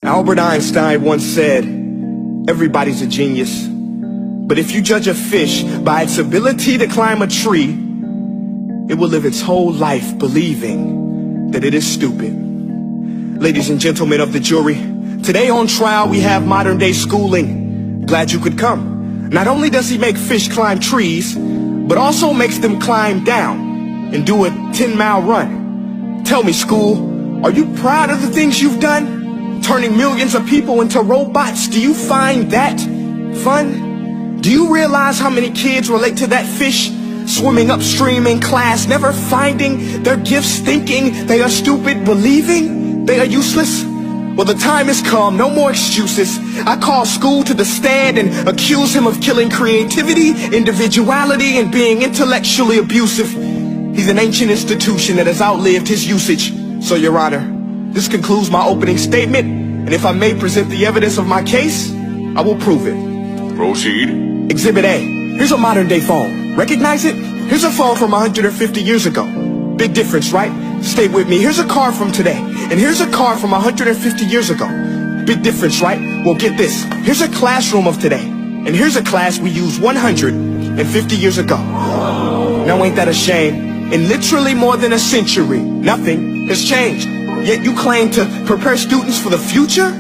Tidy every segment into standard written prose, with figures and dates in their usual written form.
Albert Einstein once said, everybody's a genius. But if you judge a fish by its ability to climb a tree, it will live its whole life believing that it is stupid. Ladies and gentlemen of the jury, today on trial we have modern day schooling. Glad you could come. Not only does he make fish climb trees, but also makes them climb down and do a 10-mile run. Tell me, school, are you proud of the things you've done? Turning millions of people into robots, do you find that fun? Do you realize how many kids relate to that fish swimming upstream in class, never finding their gifts, thinking they are stupid, believing they are useless? Well, the time has come, no more excuses. I call school to the stand and accuse him of killing creativity, individuality, and being intellectually abusive. He's an ancient institution that has outlived his usage. So, Your Honor, this concludes my opening statement, and if I may present the evidence of my case, I will prove it. Proceed. Exhibit A. Here's a modern day phone. Recognize it? Here's a phone from 150 years ago. Big difference, right? Stay with me. Here's a car from today, and here's a car from 150 years ago. Big difference, right? Well, get this. Here's a classroom of today, and here's a class we used 150 years ago. Now ain't that a shame? In literally more than a century, nothing has changed. Yet you claim to prepare students for the future?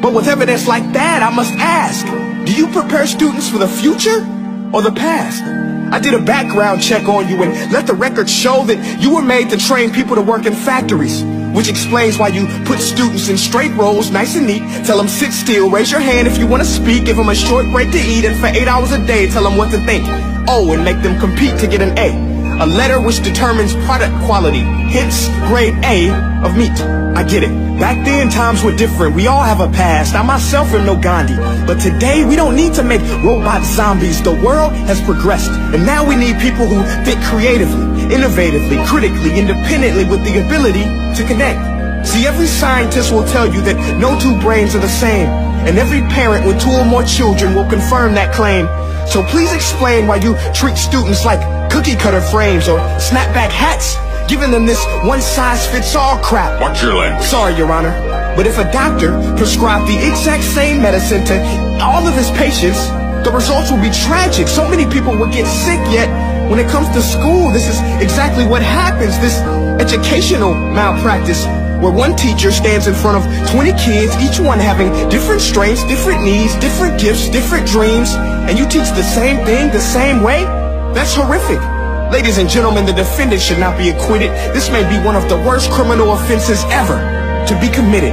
But with evidence like that, I must ask, do you prepare students for the future or the past? I did a background check on you and let the record show that you were made to train people to work in factories, which explains why you put students in straight rows, nice and neat, tell them sit still, raise your hand if you want to speak, give them a short break to eat, and for 8 hours a day tell them what to think. Oh, and make them compete to get an A. A letter which determines product quality, hence grade A of meat. I get it. Back then, times were different. We all have a past. I myself am no Gandhi. But today, we don't need to make robot zombies. The world has progressed. And now we need people who think creatively, innovatively, critically, independently, with the ability to connect. See, every scientist will tell you that no two brains are the same. And every parent with 2 or more children will confirm that claim. So please explain why you treat students like cookie cutter frames or snapback hats, giving them this one-size-fits-all crap. Watch your language. Sorry, Your Honor, but if a doctor prescribed the exact same medicine to all of his patients, the results will be tragic. So many people will get sick, yet when it comes to school, this is exactly what happens. This educational malpractice, where one teacher stands in front of 20 kids, each one having different strengths, different needs, different gifts, different dreams, and you teach the same thing the same way? That's horrific. Ladies and gentlemen, the defendant should not be acquitted. This may be one of the worst criminal offenses ever to be committed.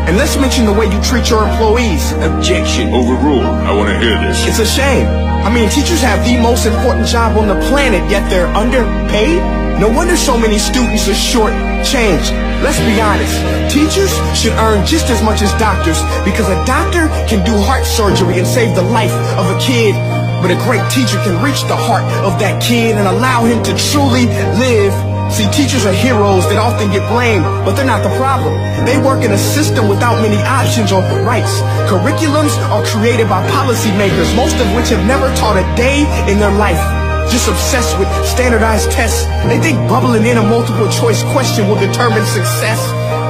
And let's mention the way you treat your employees. Objection. Overruled. I want to hear this. It's a shame. I mean, teachers have the most important job on the planet, yet they're underpaid? No wonder so many students are short-changed. Let's be honest. Teachers should earn just as much as doctors, because a doctor can do heart surgery and save the life of a kid. But a great teacher can reach the heart of that kid and allow him to truly live. See, teachers are heroes that often get blamed, but they're not the problem. They work in a system without many options or rights. Curriculums are created by policymakers, most of which have never taught a day in their life. Just obsessed with standardized tests. They think bubbling in a multiple choice question will determine success.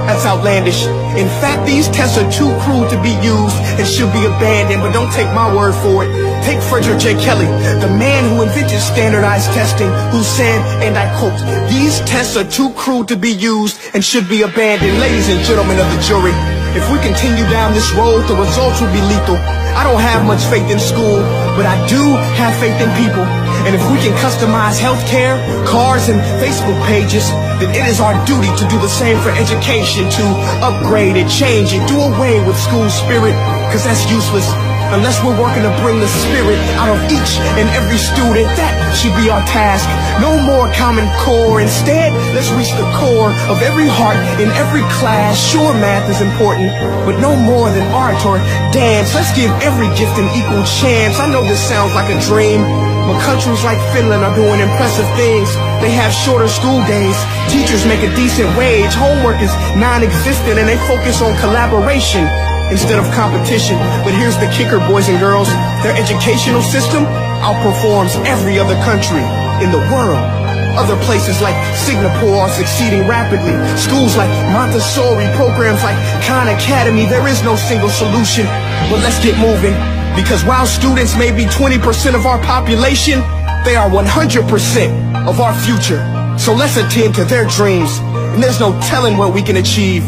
That's outlandish. In fact, these tests are too cruel to be used and should be abandoned, but don't take my word for it. Take Frederick J. Kelly, the man who invented standardized testing, who said, and I quote, "These tests are too cruel to be used and should be abandoned." Ladies and gentlemen of the jury, if we continue down this road, the results will be lethal. I don't have much faith in school, but I do have faith in people. And if we can customize healthcare, cars, and Facebook pages, then it is our duty to do the same for education, to upgrade it, change it, do away with school spirit, because that's useless. Unless we're working to bring the spirit out of each and every student, that should be our task. No more Common Core. Instead, let's reach the core of every heart in every class. Sure, math is important, but no more than art or dance. Let's give every gift an equal chance. I know this sounds like a dream, but countries like Finland are doing impressive things. They have shorter school days, teachers make a decent wage, homework is non-existent, and they focus on collaboration instead of competition. But here's the kicker, boys and girls. Their educational system outperforms every other country in the world. Other places like Singapore are succeeding rapidly. Schools like Montessori, programs like Khan Academy. There is no single solution, but let's get moving. Because while students may be 20% of our population, they are 100% of our future. So let's attend to their dreams, and there's no telling what we can achieve.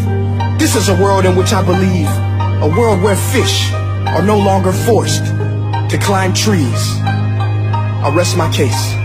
This is a world in which I believe, a world where fish are no longer forced to climb trees. I rest my case.